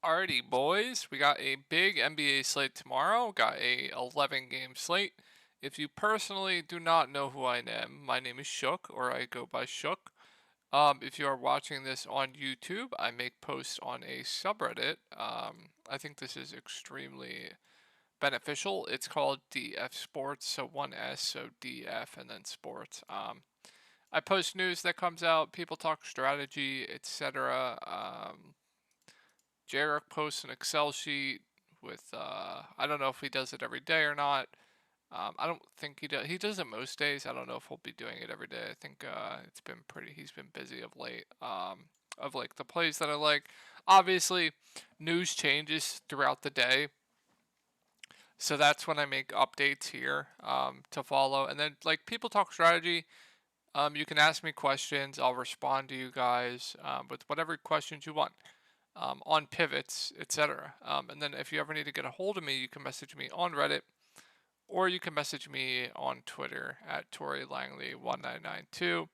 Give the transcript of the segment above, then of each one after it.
Alrighty, boys. We got a big NBA slate tomorrow. Got a 11-game slate. If you personally do not know who I am, my name is Shook, or I go by Shook. If you are watching this on YouTube, I make posts on a subreddit. I think this is extremely beneficial. It's called DF Sports, so one S, so DF, and then Sports. I post news that comes out. People talk strategy, etc. Jarek posts an Excel sheet with I don't know if he does it every day or not. I don't think he does. He does it most days. I don't know if he'll be doing it every day. I think it's been pretty. He's been busy of late. Of like the plays that I like. Obviously, news changes throughout the day, so that's when I make updates here to follow. And then like people talk strategy. You can ask me questions. I'll respond to you guys with whatever questions you want. On pivots, etc. And then if you ever need to get a hold of me, you can message me on Reddit or you can message me on Twitter at ToryLangley1992.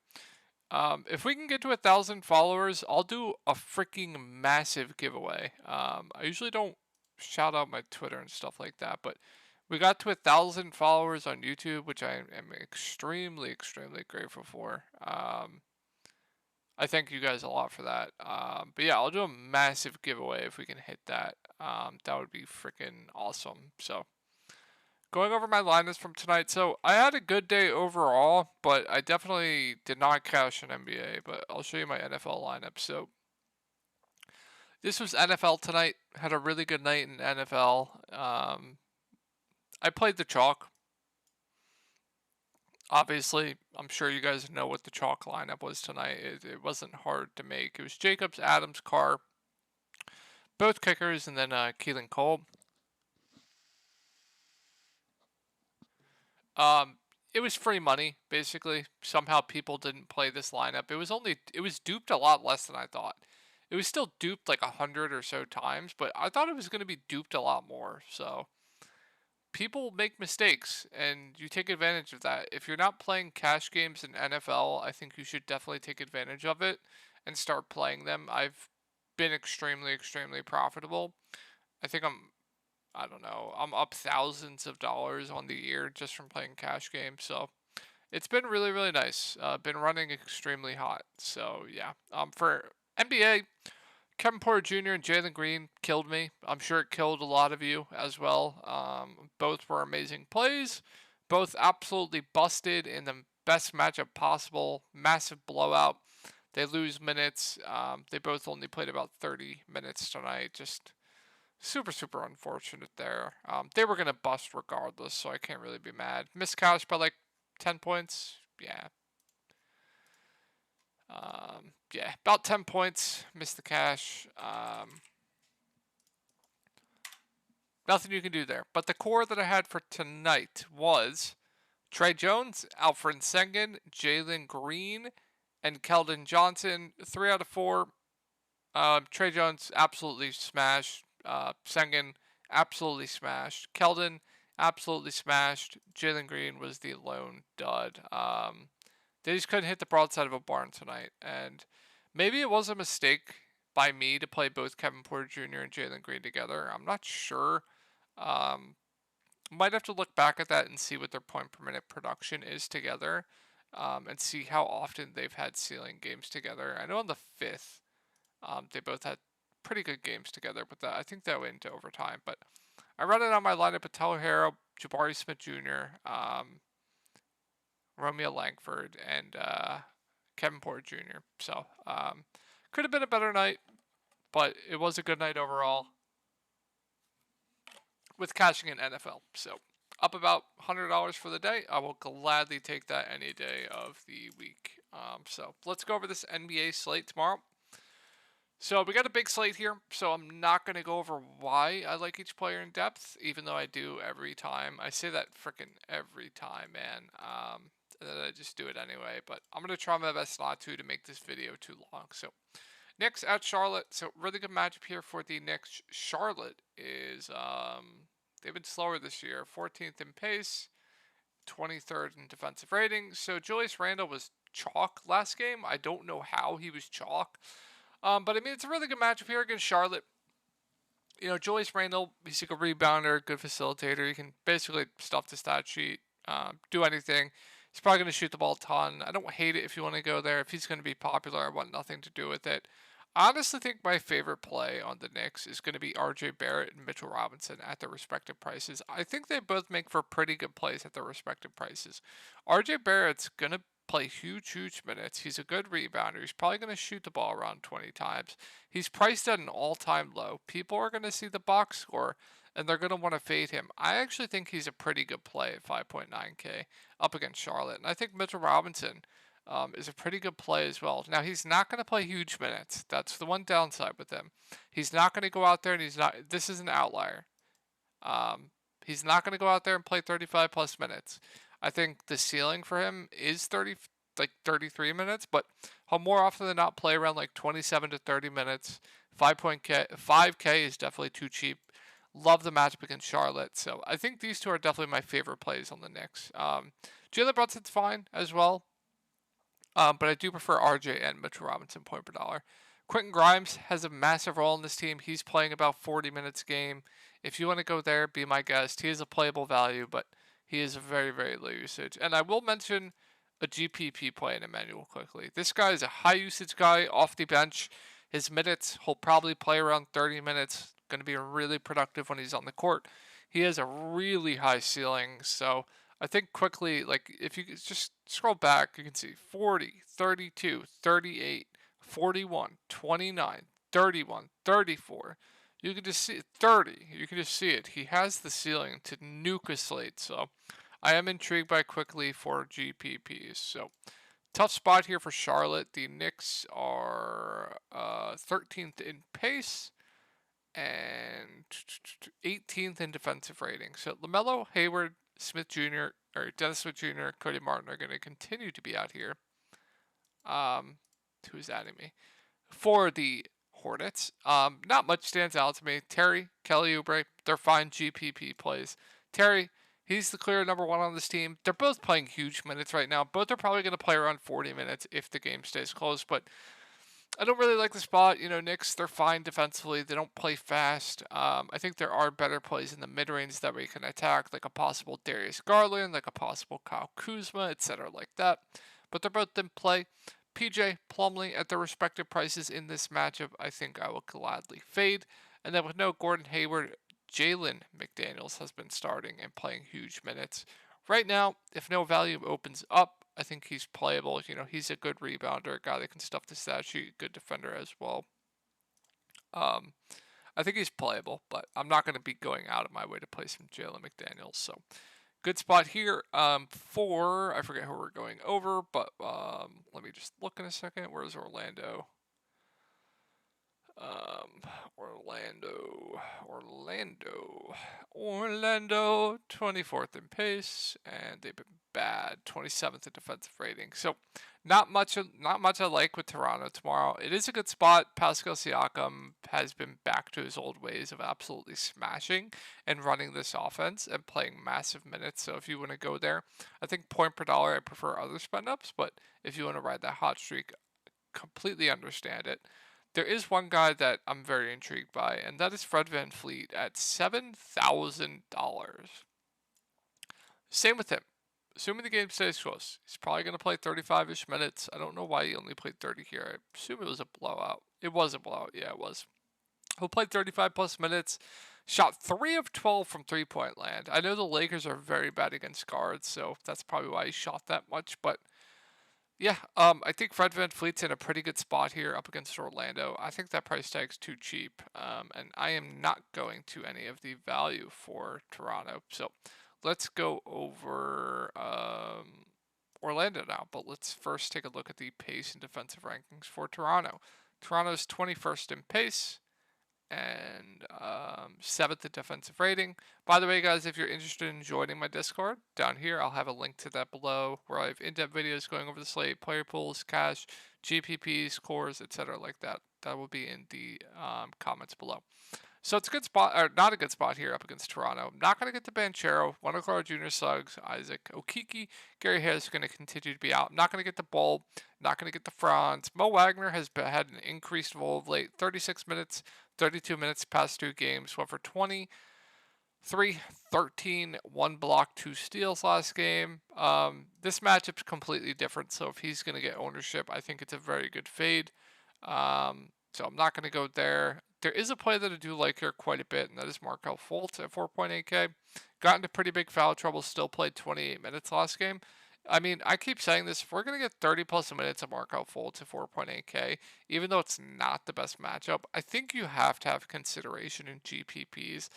If we can get to 1,000 followers, I'll do a freaking massive giveaway. I usually don't shout out my Twitter and stuff like that, but we got to 1,000 followers on YouTube, which I am extremely, extremely grateful for. I thank you guys a lot for that. But yeah, I'll do a massive giveaway if we can hit that. That would be freaking awesome. So, going over my lineups from tonight. So, I had a good day overall, but I definitely did not cash an NBA. But I'll show you my NFL lineup. So, this was NFL tonight. Had a really good night in NFL. I played the chalk. Obviously, I'm sure you guys know what the chalk lineup was tonight. It wasn't hard to make. It was Jacobs, Adams, Carr, both kickers, and then Keelan Cole. It was free money basically. Somehow people didn't play this lineup. It was duped a lot less than I thought. It was still duped like 100 or so times, but I thought it was going to be duped a lot more. So people make mistakes and you take advantage of that. If you're not playing cash games in NFL, I think you should definitely take advantage of it and start playing them. I've been extremely, extremely profitable. I think I don't know, I'm up thousands of dollars on the year just from playing cash games. So it's been really, really nice. Been running extremely hot. So yeah, for NBA, Kevin Porter Jr. and Jalen Green killed me. I'm sure it killed a lot of you as well. Both were amazing plays. Both absolutely busted in the best matchup possible. Massive blowout. They lose minutes. They both only played about 30 minutes tonight. Just super, super unfortunate there. They were going to bust regardless, so I can't really be mad. Missed cash by like 10 points. Yeah. Yeah, about 10 points. Missed the cash. Nothing you can do there. But the core that I had for tonight was Trey Jones, Alfred Sengun, Jalen Green, and Keldon Johnson. 3 out of 4. Trey Jones absolutely smashed. Sengun absolutely smashed. Keldon absolutely smashed. Jalen Green was the lone dud. They just couldn't hit the broadside of a barn tonight. And maybe it was a mistake by me to play both Kevin Porter Jr. and Jalen Green together. I'm not sure. Might have to look back at that and see what their point per minute production is together, and see how often they've had ceiling games together. I know on the 5th, they both had pretty good games together, but I think that went into overtime. But I run it on my lineup with Tyler Harrow, Jabari Smith Jr., Romeo Langford, and Kevin Porter Jr. So could have been a better night, but it was a good night overall with cashing in NFL. So up about $100 for the day. I will gladly take that any day of the week. So let's go over this NBA slate tomorrow. So we got a big slate here, so I'm not going to go over why I like each player in depth, even though I do every time. I say that freaking every time, man. And then I just do it anyway, but I'm going to try my best not to make this video too long. So Knicks at Charlotte. So really good matchup here for the Knicks. Charlotte is, they've been slower this year. 14th in pace, 23rd in defensive rating. So Julius Randle was chalk last game. I don't know how he was chalk. But I mean, it's a really good matchup here against Charlotte. Julius Randle, he's a good rebounder, good facilitator. He can basically stuff the stat sheet, do anything. He's probably going to shoot the ball a ton. I don't hate it if you want to go there. If he's going to be popular, I want nothing to do with it. I honestly think my favorite play on the Knicks is going to be RJ Barrett and Mitchell Robinson at their respective prices. I think they both make for pretty good plays at their respective prices. RJ Barrett's going to play huge minutes. He's a good rebounder. He's probably going to shoot the ball around 20 times. He's priced at an all-time low. People are going to see the box score, and they're going to want to fade him. I actually think he's a pretty good play at 5.9K up against Charlotte. And I think Mitchell Robinson is a pretty good play as well. Now, he's not going to play huge minutes. That's the one downside with him. He's not going to go out there and this is an outlier. He's not going to go out there and play 35 plus minutes. I think the ceiling for him is 33 minutes, but he'll more often than not play around like 27 to 30 minutes. 5K is definitely too cheap. Love the matchup against Charlotte, so I think these two are definitely my favorite plays on the Knicks. Jalen Brunson's fine as well, but I do prefer RJ and Mitchell Robinson point per dollar. Quentin Grimes has a massive role in this team. He's playing about 40 minutes a game. If you want to go there, be my guest. He is a playable value, but he is a very low usage. And I will mention a GPP play in Emmanuel quickly. This guy is a high usage guy off the bench. His minutes, he'll probably play around 30 minutes. Going to be really productive when he's on the court. He has a really high ceiling, so I think quickly, like if you just scroll back, you can see 40, 32, 38, 41, 29, 31, 34. You can just see 30. You can just see it. He has the ceiling to nuke a slate, so I am intrigued by quickly for GPPs. So tough spot here for Charlotte. The Knicks are 13th in pace and 18th in defensive rating. So LaMelo, Hayward, Smith Jr., or Dennis Smith Jr., Cody Martin are going to continue to be out here. Who's adding me? For the Hornets, not much stands out to me. Terry, Kelly Oubre, they're fine GPP plays. Terry, he's the clear number one on this team. They're both playing huge minutes right now. Both are probably going to play around 40 minutes if the game stays close, but I don't really like the spot. Knicks, they're fine defensively. They don't play fast. I think there are better plays in the mid-range that we can attack, like a possible Darius Garland, like a possible Kyle Kuzma, etc. like that. But they're both in play. PJ, Plumlee at their respective prices in this matchup, I think I will gladly fade. And then with no Gordon Hayward, Jalen McDaniels has been starting and playing huge minutes. Right now, if no value opens up, I think he's playable. He's a good rebounder, a guy that can stuff the stat sheet, good defender as well. I think he's playable, but I'm not going to be going out of my way to play some Jalen McDaniels. So good spot here for, I forget who we're going over, but let me just look in a second. Where's Orlando? Orlando, 24th in pace, and they've been bad, 27th in defensive rating. So not much I like with Toronto tomorrow. It is a good spot. Pascal Siakam has been back to his old ways of absolutely smashing and running this offense and playing massive minutes. So if you want to go there, I think point per dollar, I prefer other spend ups, but if you want to ride that hot streak, completely understand it. There is one guy that I'm very intrigued by, and that is Fred VanVleet at $7,000. Same with him. Assuming the game stays close, he's probably going to play 35-ish minutes. I don't know why he only played 30 here. I assume it was a blowout. It was a blowout. Yeah, it was. He'll play 35-plus minutes. Shot 3 of 12 from three-point land. I know the Lakers are very bad against guards, so that's probably why he shot that much, but yeah, I think Fred VanVleet's in a pretty good spot here up against Orlando. I think that price tag's too cheap, and I am not going to any of the value for Toronto. So let's go over Orlando now, but let's first take a look at the pace and defensive rankings for Toronto. Toronto's 21st in pace and 7th in defensive rating. By the way, guys, if you're interested in joining my Discord, down here I'll have a link to that below, where I have in-depth videos going over the slate, player pools, cash, GPPs, cores, etc. like that. That will be in the comments below. So it's a good spot, or not a good spot here up against Toronto. I'm not going to get the Banchero, Wendell Carter Jr., Suggs, Isaac Okiki. Gary Harris is going to continue to be out. I'm not going to get the Bull, not going to get the Franz. Mo Wagner has had an increased role of late. 36 minutes, 32 minutes past 2 games, went for 20, 3, 13, 1 block, 2 steals last game. This matchup's completely different, so if he's going to get ownership, I think it's a very good fade. So I'm not going to go there. There is a play that I do like here quite a bit, and that is Markel Fultz at 4.8K. Got into pretty big foul trouble, still played 28 minutes last game. I mean, I keep saying this, if we're going to get 30 plus minutes of Markel Fultz at 4.8K, even though it's not the best matchup, I think you have to have consideration in GPPs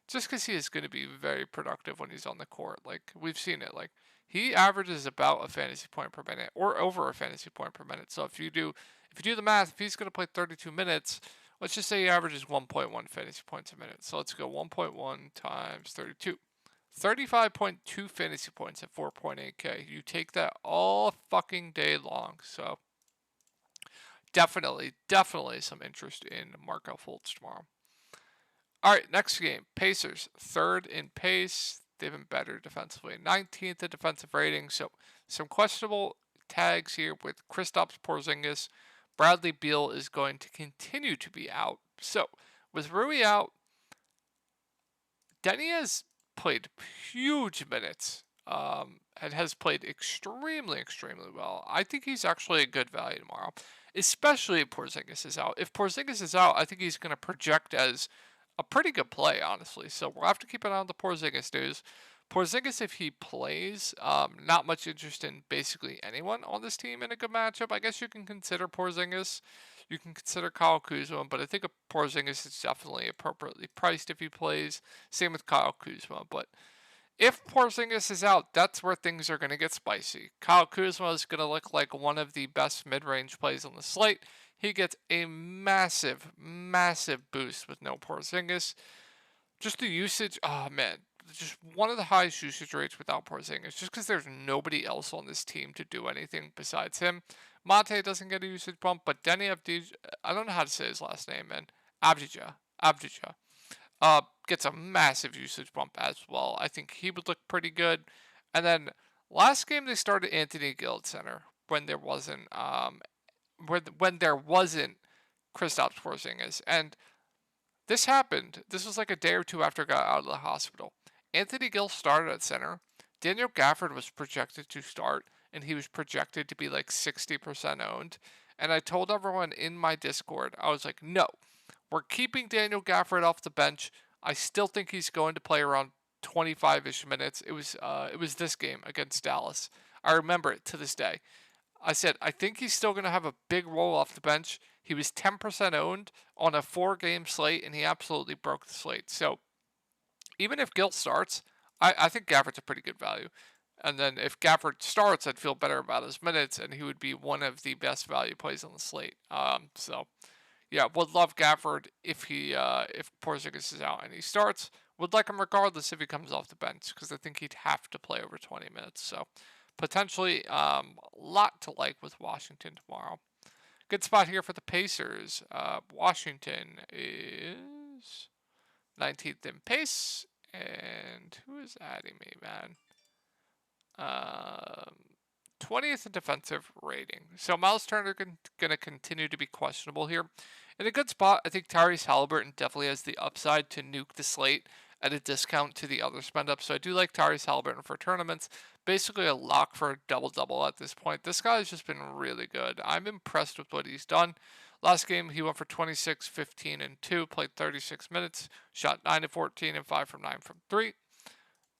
just because he is going to be very productive when he's on the court. Like, we've seen it. Like, he averages about a fantasy point per minute or over a fantasy point per minute. So if you do the math, if he's going to play 32 minutes, let's just say he averages 1.1 fantasy points a minute. So let's go 1.1 times 32. 35.2 fantasy points at 4.8K. You take that all fucking day long. So definitely some interest in Markel Fultz tomorrow. All right, next game. Pacers, third in pace. They've been better defensively. 19th in defensive rating. So some questionable tags here with Kristaps Porzingis. Bradley Beal is going to continue to be out. So with Rui out, Denny has played huge minutes and has played extremely well. I think he's actually a good value tomorrow, especially if Porzingis is out. If Porzingis is out, I think he's going to project as a pretty good play, honestly. So we'll have to keep an eye on the Porzingis news. Porzingis, if he plays, not much interest in basically anyone on this team in a good matchup. I guess you can consider Porzingis. You can consider Kyle Kuzma, but I think Porzingis is definitely appropriately priced if he plays. Same with Kyle Kuzma. But if Porzingis is out, that's where things are going to get spicy. Kyle Kuzma is going to look like one of the best mid-range plays on the slate. He gets a massive boost with no Porzingis. Just the usage, oh man, just one of the highest usage rates without Porzingis, just because there's nobody else on this team to do anything besides him. Monte doesn't get a usage bump, but Denny Avdija, I don't know how to say his last name, man. Avdija, gets a massive usage bump as well. I think he would look pretty good. And then last game they started Anthony Gill at center when there wasn't Kristaps Porzingis, and this happened. This was like a day or two after I got out of the hospital. Anthony Gill started at center. Daniel Gafford was projected to start, and he was projected to be like 60% owned. And I told everyone in my Discord, I was like, no, we're keeping Daniel Gafford off the bench. I still think he's going to play around 25-ish minutes. It was this game against Dallas. I remember it to this day. I said, I think he's still going to have a big role off the bench. He was 10% owned on a 4-game slate, and he absolutely broke the slate. So even if Gill starts, I think Gafford's a pretty good value. And then if Gafford starts, I'd feel better about his minutes, and he would be one of the best value plays on the slate. So yeah, would love Gafford if Porzingis is out and he starts. Would like him regardless if he comes off the bench, because I think he'd have to play over 20 minutes. So potentially a lot to like with Washington tomorrow. Good spot here for the Pacers. Washington is 19th in pace. And who is adding me, man? 20th in defensive rating. So Miles Turner going to continue to be questionable here. In a good spot, I think Tyrese Halliburton definitely has the upside to nuke the slate at a discount to the other spend up. So I do like Tyrese Halliburton for tournaments. Basically a lock for a double-double at this point. This guy has just been really good. I'm impressed with what he's done. Last game, he went for 26, 15, and 2, played 36 minutes, shot 9 of 14, and 5 from 9 from 3.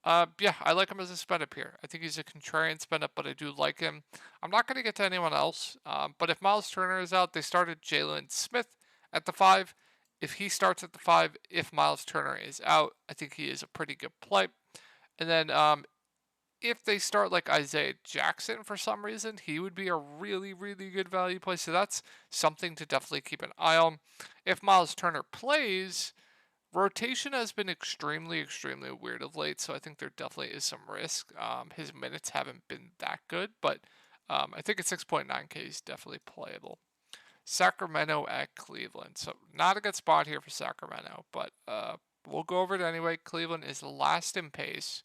Yeah, I like him as a spend up here. I think he's a contrarian spend up, but I do like him. I'm not going to get to anyone else, but if Miles Turner is out, they started Jalen Smith at the 5. If he starts at the 5, if Miles Turner is out, I think he is a pretty good play. And then if they start like Isaiah Jackson for some reason, he would be a really good value play. So that's something to definitely keep an eye on. If Miles Turner plays, rotation has been extremely weird of late, so I think there definitely is some risk. His minutes haven't been that good, but I think at 6.9K is definitely playable. Sacramento at Cleveland. So not a good spot here for Sacramento, but we'll go over it anyway. Cleveland is last in pace.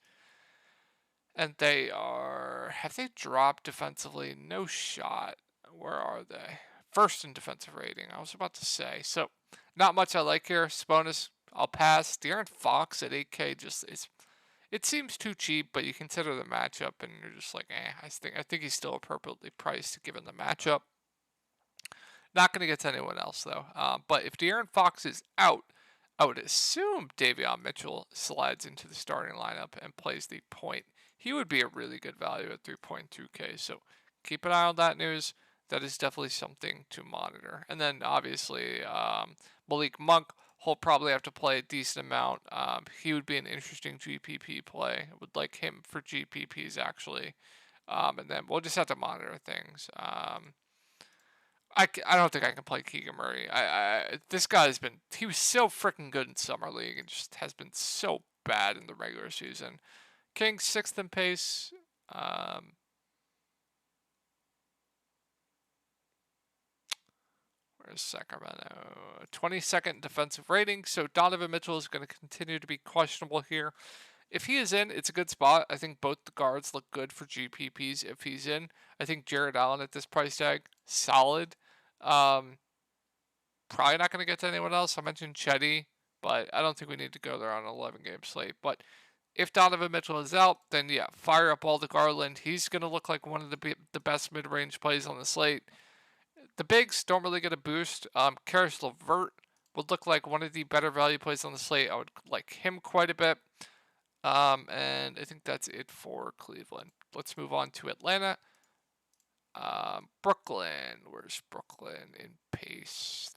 And have they dropped defensively? No shot. Where are they? First in defensive rating, I was about to say. So Not much I like here. Sabonis, I'll pass. De'Aaron Fox at 8K just is. It seems too cheap, but you consider the matchup, and you're just like, I think he's still appropriately priced given the matchup. Not going to get to anyone else though. But if De'Aaron Fox is out, I would assume Davion Mitchell slides into the starting lineup and plays the point. He would be a really good value at 3.2K. So keep an eye on that news. That is definitely something to monitor. And then obviously Malik Monk, he'll probably have to play a decent amount. He would be an interesting GPP play. I would like him for GPPs actually. And then we'll just have to monitor things. I don't think I can play Keegan Murray. This he was so freaking good in summer league and just has been so bad in the regular season. Kings 6th in pace. Where's Sacramento? 22nd defensive rating. So Donovan Mitchell is going to continue to be questionable here. If he is in, it's a good spot. I think both the guards look good for GPPs if he's in. I think Jared Allen at this price tag, solid. Probably not going to get to anyone else. I mentioned Chetty, but I don't think we need to go there on an 11-game slate. But if Donovan Mitchell is out, then yeah, fire up all the Garland. He's going to look like one of the best mid-range plays on the slate. The bigs don't really get a boost. Karis LeVert would look like one of the better value plays on the slate. I would like him quite a bit. And I think that's it for Cleveland. Let's move on to Atlanta. Brooklyn. Where's Brooklyn in pace?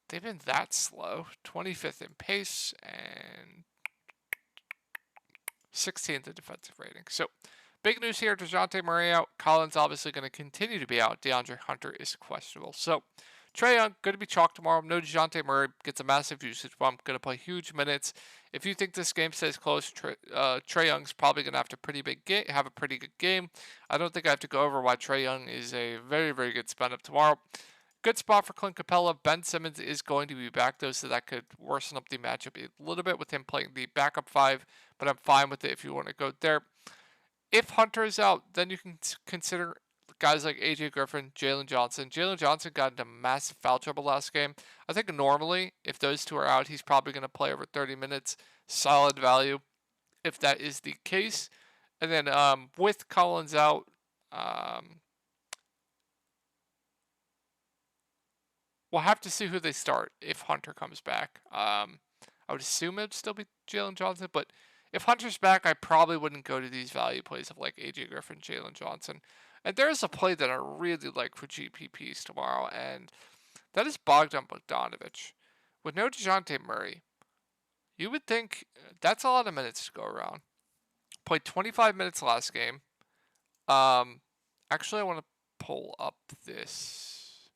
They've been that slow. 25th in pace and 16th in defensive rating. So, big news here, DeJounte Murray out. Collins obviously going to continue to be out. DeAndre Hunter is questionable. So, Trae Young, going to be chalked tomorrow. No DeJounte Murray gets a massive usage bump. Going to play huge minutes. If you think this game stays close, Trae Young's probably going to have a pretty good game. I don't think I have to go over why Trae Young is a very, very good spend up tomorrow. Good spot for Clint Capella. Ben Simmons is going to be back, though, so that could worsen up the matchup a little bit with him playing the backup 5, but I'm fine with it if you want to go there. If Hunter is out, then you can consider guys like AJ Griffin, Jalen Johnson. Jalen Johnson got into massive foul trouble last game. I think normally, if those two are out, he's probably going to play over 30 minutes. Solid value if that is the case. And then with Collins out, we'll have to see who they start if Hunter comes back. I would assume it would still be Jalen Johnson, but if Hunter's back, I probably wouldn't go to these value plays of like AJ Griffin, Jalen Johnson. And there's a play that I really like for GPPs tomorrow, and that is Bogdan Bogdanovic. With no DeJounte Murray, you would think that's a lot of minutes to go around. Played 25 minutes last game. Actually, I want to pull up this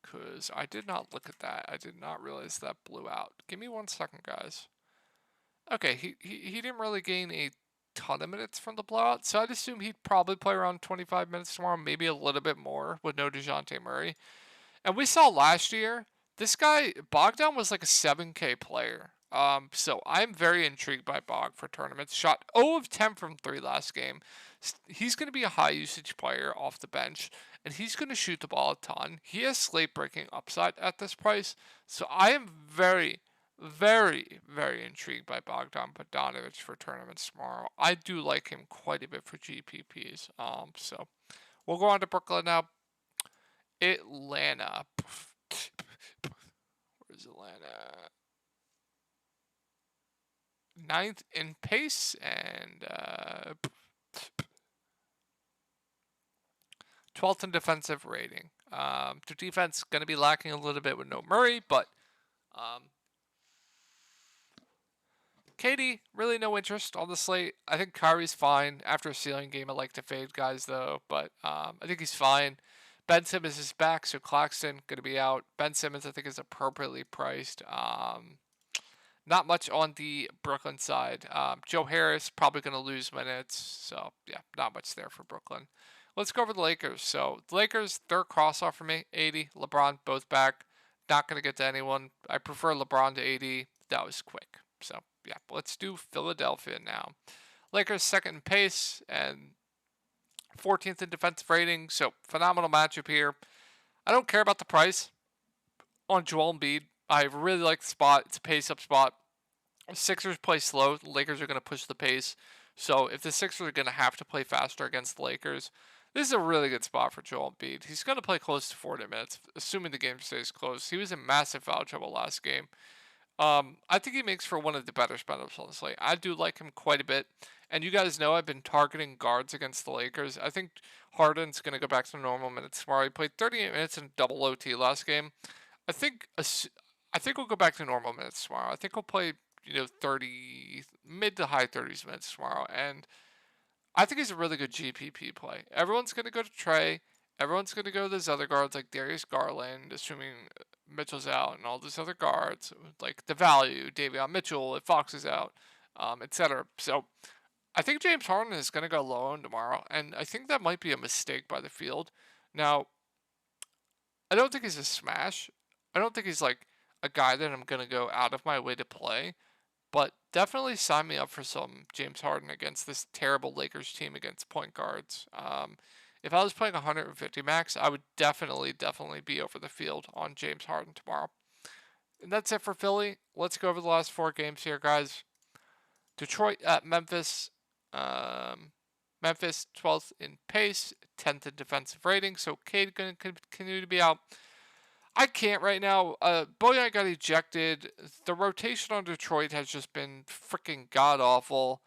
because I did not look at that. I did not realize that blew out. Give me 1 second, guys. Okay, he didn't really gain a ton of minutes from the blowout, so I'd assume he'd probably play around 25 minutes tomorrow, maybe a little bit more with no DeJounte Murray. And we saw last year, this guy, Bogdan, was like a 7K player. So I'm very intrigued by Bog for tournaments. Shot 0 of 10 from 3 last game. He's going to be a high usage player off the bench, and he's going to shoot the ball a ton. He has slate breaking upside at this price. So I am very, very, very intrigued by Bogdan Bogdanovic for tournaments tomorrow. I do like him quite a bit for GPPs. So we'll go on to Brooklyn now. Atlanta. Where's Atlanta? 9th in pace and 12th in defensive rating. Their defense going to be lacking a little bit with no Murray, but KD, really no interest on the slate. I think Kyrie's fine. After a ceiling game, I like to fade guys, though, but I think he's fine. Ben Simmons is back, so Claxton going to be out. Ben Simmons, I think, is appropriately priced. Not much on the Brooklyn side. Joe Harris probably going to lose minutes, so yeah, not much there for Brooklyn. Let's go over the Lakers. So the Lakers, they're cross-off for me. 80, LeBron, both back. Not going to get to anyone. I prefer LeBron to 80. That was quick. So yeah, let's do Philadelphia now. Lakers 2nd in pace and 14th in defensive rating. So phenomenal matchup here. I don't care about the price on Joel Embiid. I really like the spot. It's a pace-up spot. Sixers play slow. The Lakers are going to push the pace. So if the Sixers are going to have to play faster against the Lakers, this is a really good spot for Joel Embiid. He's going to play close to 40 minutes, assuming the game stays close. He was in massive foul trouble last game. I think he makes for one of the better spin-ups on the slate. I do like him quite a bit. And you guys know I've been targeting guards against the Lakers. I think Harden's going to go back to normal minutes tomorrow. He played 38 minutes in double OT last game. I think we'll go back to normal minutes tomorrow. I think we'll play 30 mid to high 30s minutes tomorrow, and I think he's a really good GPP play. Everyone's going to go to Trey. Everyone's going to go to those other guards like Darius Garland, assuming Mitchell's out, and all these other guards like the value, Davion Mitchell if Fox is out, etc. So I think James Harden is going to go low on tomorrow, and I think that might be a mistake by the field. Now, I don't think he's a smash. I don't think he's like a guy that I'm going to go out of my way to play. But definitely sign me up for some James Harden against this terrible Lakers team against point guards. If I was playing 150 max, I would definitely be over the field on James Harden tomorrow. And that's it for Philly. Let's go over the last 4 games here, guys. Detroit at Memphis. Memphis 12th in pace, 10th in defensive rating. So Cade going to continue to be out. I can't right now. Bojan got ejected. The rotation on Detroit has just been freaking god-awful.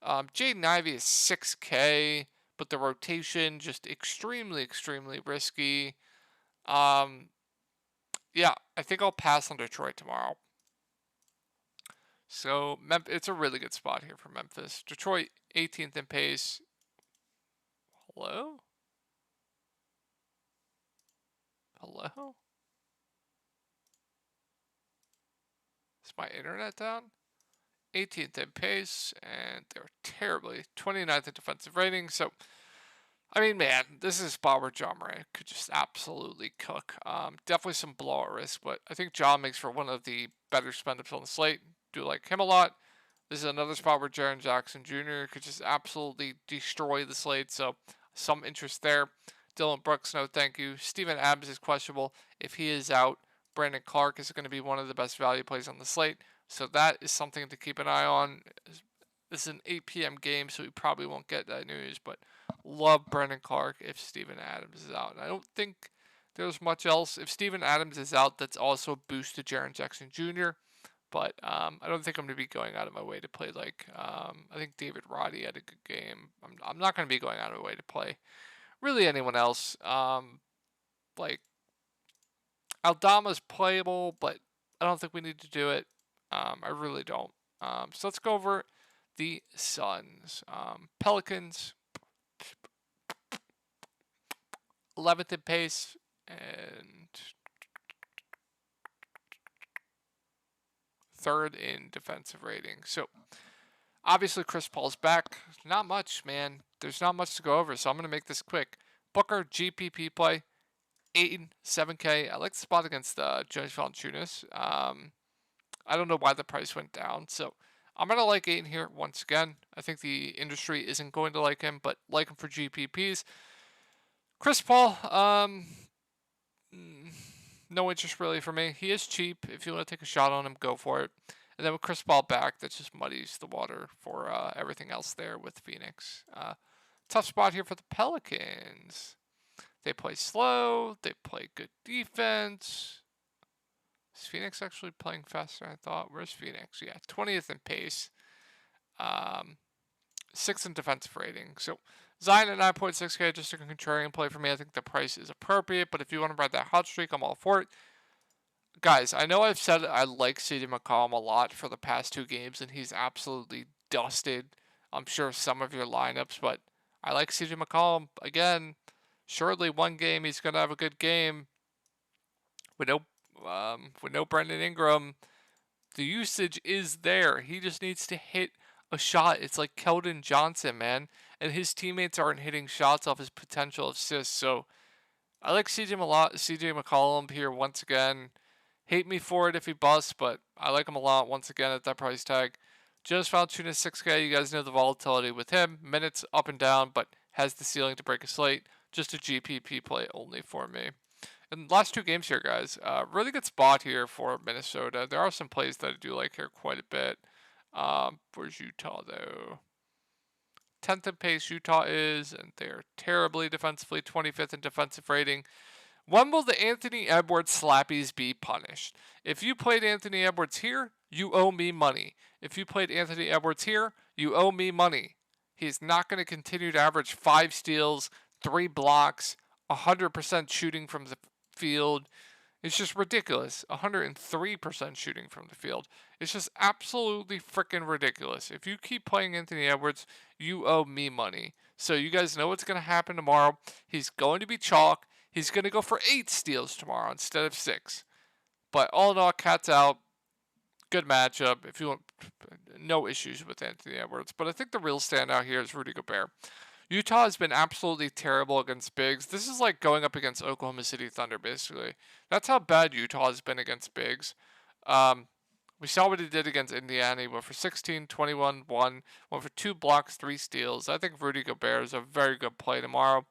Jaden Ivey is 6K, but the rotation just extremely, extremely risky. Yeah, I think I'll pass on Detroit tomorrow. So it's a really good spot here for Memphis. Detroit 18th in pace. Hello? Hello? Is my internet down? 18th in pace, and they're terribly 29th in defensive rating. So, I mean, man, this is a spot where John Morant could just absolutely cook. Definitely some blowout risk, but I think John makes for one of the better spend-ups on the slate. Do like him a lot. This is another spot where Jaren Jackson Jr. could just absolutely destroy the slate. So, some interest there. Dylan Brooks, no thank you. Steven Adams is questionable. If he is out, Brandon Clark is going to be one of the best value plays on the slate. So that is something to keep an eye on. This is an 8 p.m. game, so we probably won't get that news. But love Brandon Clark if Steven Adams is out. And I don't think there's much else. If Steven Adams is out, that's also a boost to Jaren Jackson Jr. But I don't think I'm going to be going out of my way to play like I think David Roddy had a good game. I'm not going to be going out of my way to play really anyone else. Like Aldama's playable, but I don't think we need to do it. I really don't. So let's go over the Suns. Pelicans, 11th in pace and 3rd in defensive rating. So obviously Chris Paul's back. Not much, man. There's not much to go over, so I'm going to make this quick. Booker, GPP play, 8 and 7K. I like the spot against Jonas Valanciunas. I don't know why the price went down, so I'm going to like 8 here once again. I think the industry isn't going to like him, but like him for GPPs. Chris Paul, no interest really for me. He is cheap. If you want to take a shot on him, go for it. And then with Chris Paul back, that just muddies the water for everything else there with Phoenix. Tough spot here for the Pelicans. They play slow. They play good defense. Is Phoenix actually playing faster than I thought? Where's Phoenix? Yeah, 20th in pace. 6th in defensive rating. So Zion at 9.6K, just a contrarian play for me. I think the price is appropriate, but if you want to ride that hot streak, I'm all for it. Guys, I know I've said I like CJ McCollum a lot for the past 2 games, and he's absolutely dusted. I'm sure some of your lineups, but I like CJ McCollum. Again, surely one game he's going to have a good game. With no Brandon Ingram, the usage is there. He just needs to hit a shot. It's like Keldon Johnson, man. And his teammates aren't hitting shots off his potential assists. So I like CJ McCollum here once again. Hate me for it if he busts, but I like him a lot once again at that price tag. Just Valanciunas 6K. You guys know the volatility with him. Minutes up and down, but has the ceiling to break a slate. Just a GPP play only for me. And last two games here, guys. Really good spot here for Minnesota. There are some plays that I do like here quite a bit. Where's Utah, though? 10th in pace Utah is, and they're terribly defensively, 25th in defensive rating. When will the Anthony Edwards slappies be punished? If you played Anthony Edwards here, you owe me money. If you played Anthony Edwards here, you owe me money. He's not going to continue to average 5 steals, 3 blocks, 100% shooting from the field. It's just ridiculous. 103% shooting from the field. It's just absolutely freaking ridiculous. If you keep playing Anthony Edwards, you owe me money. So you guys know what's going to happen tomorrow. He's going to be chalk. He's going to go for 8 steals tomorrow instead of 6. But all in all, cat's out. Good matchup. If you want, no issues with Anthony Edwards. But I think the real standout here is Rudy Gobert. Utah has been absolutely terrible against bigs. This is like going up against Oklahoma City Thunder, basically. That's how bad Utah has been against bigs. We saw what he did against Indiana. He went for 16, 21, 1. Went for 2 blocks, 3 steals. I think Rudy Gobert is a very good play tomorrow.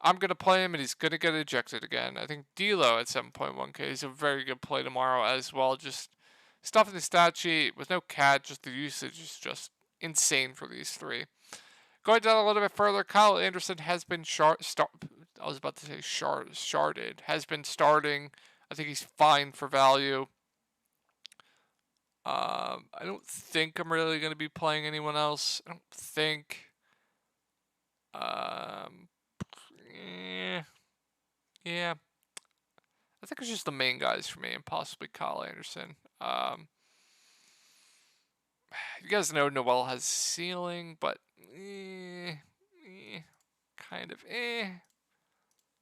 I'm going to play him, and he's going to get ejected again. I think D'Lo at 7.1K is a very good play tomorrow as well. Just stuff in the stat sheet with no cat. Just the usage is just insane for these 3. Going down a little bit further, Kyle Anderson has been sharded. Has been starting. I think he's fine for value. I don't think I'm really going to be playing anyone else. I don't think. Yeah. I think it's just the main guys for me and possibly Kyle Anderson. You guys know Noel has ceiling, but kind of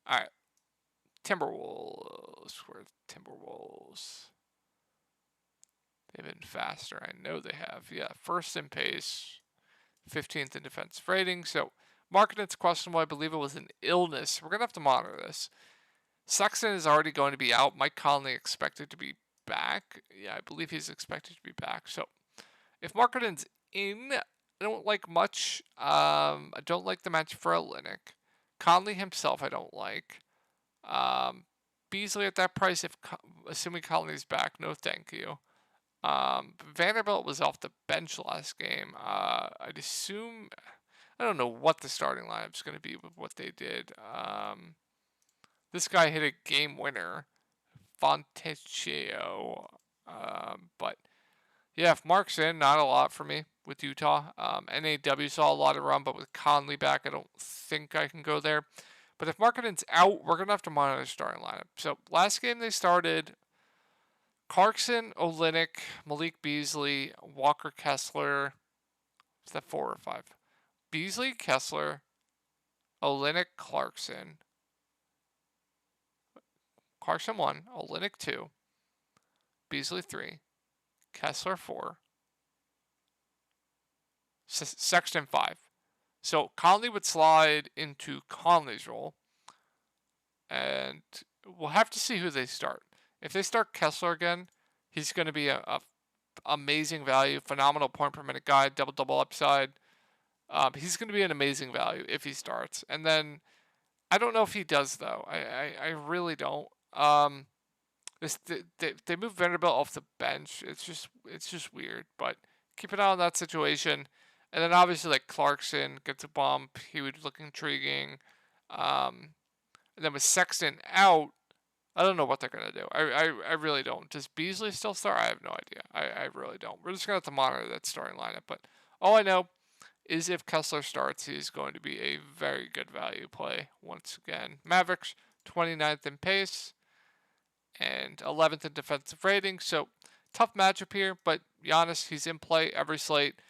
Alright. Timberwolves. Where Timberwolves? They've been faster. I know they have. Yeah, first in pace. 15th in defensive rating. So, Markkanen's questionable. I believe it was an illness. We're going to have to monitor this. Sexton is already going to be out. Mike Conley expected to be back. Yeah, I believe he's expected to be back. So, if Markkanen's in, I don't like much. I don't like the match for Olynyk. Conley himself, I don't like. Beasley at that price, assuming Conley's back, no thank you. Vanderbilt was off the bench last game. I'd assume, I don't know what the starting lineup's going to be with what they did. This guy hit a game winner, Fontecchio. But yeah, if Mark's in, not a lot for me with Utah. NAW saw a lot of run, but with Conley back, I don't think I can go there. But if Markkanen's out, we're going to have to monitor the starting lineup. So last game they started Clarkson, Olynyk, Malik Beasley, Walker Kessler. Is that 4 or 5? Beasley, Kessler, Olynyk, Clarkson. Clarkson 1, Olynyk 2, Beasley 3, Kessler 4, Sexton 5. So Conley would slide into Conley's role, and we'll have to see who they start. If they start Kessler again, he's going to be a amazing value, phenomenal point per minute guy, double upside. He's going to be an amazing value if he starts. And then I don't know if he does though. I really don't. They moved Vanderbilt off the bench. It's just weird. But keep an eye on that situation. And then obviously like Clarkson gets a bump. He would look intriguing. And then with Sexton out, I don't know what they're gonna do. I really don't. Does Beasley still start? I have no idea. I really don't. We're just gonna have to monitor that starting lineup. But all I know is if Kessler starts, he's going to be a very good value play once again. Mavericks 29th in pace and 11th in defensive rating. So tough matchup here, but Giannis, he's in play every slate.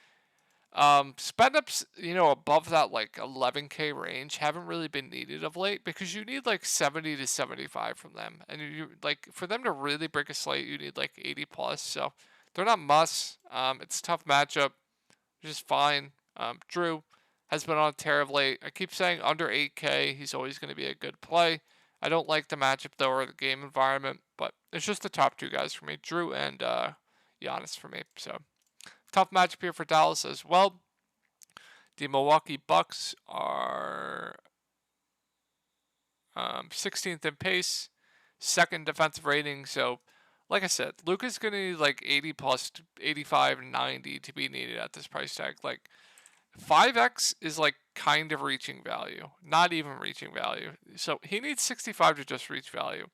Spend ups, above that like 11K range haven't really been needed of late because you need like 70 to 75 from them. And you like for them to really break a slate, you need like 80 plus. So they're not musts. It's a tough matchup, which is fine. Drew has been on a tear of late. I keep saying under 8K, he's always going to be a good play. I don't like the matchup though or the game environment, but it's just the top 2 guys for me, Drew and Giannis for me. So tough matchup here for Dallas as well. The Milwaukee Bucks are 16th in pace, second defensive rating. So, like I said, Luka's going to need like 80 plus 85, 90 to be needed at this price tag. Like 5x is like kind of reaching value, not even reaching value. So he needs 65 to just reach value.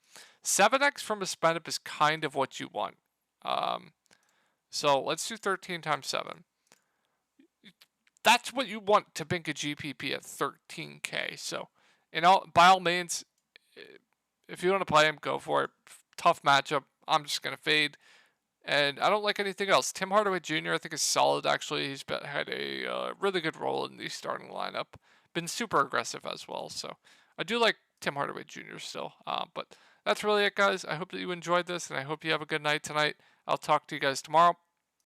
7x from a spend up is kind of what you want. So let's do 13 times 7. That's what you want to bank a GPP at 13K. So, by all means, if you want to play him, go for it. Tough matchup. I'm just going to fade. And I don't like anything else. Tim Hardaway Jr. I think is solid, actually. He's had a really good role in the starting lineup. Been super aggressive as well. So I do like Tim Hardaway Jr. still. But that's really it, guys. I hope that you enjoyed this, and I hope you have a good night tonight. I'll talk to you guys tomorrow.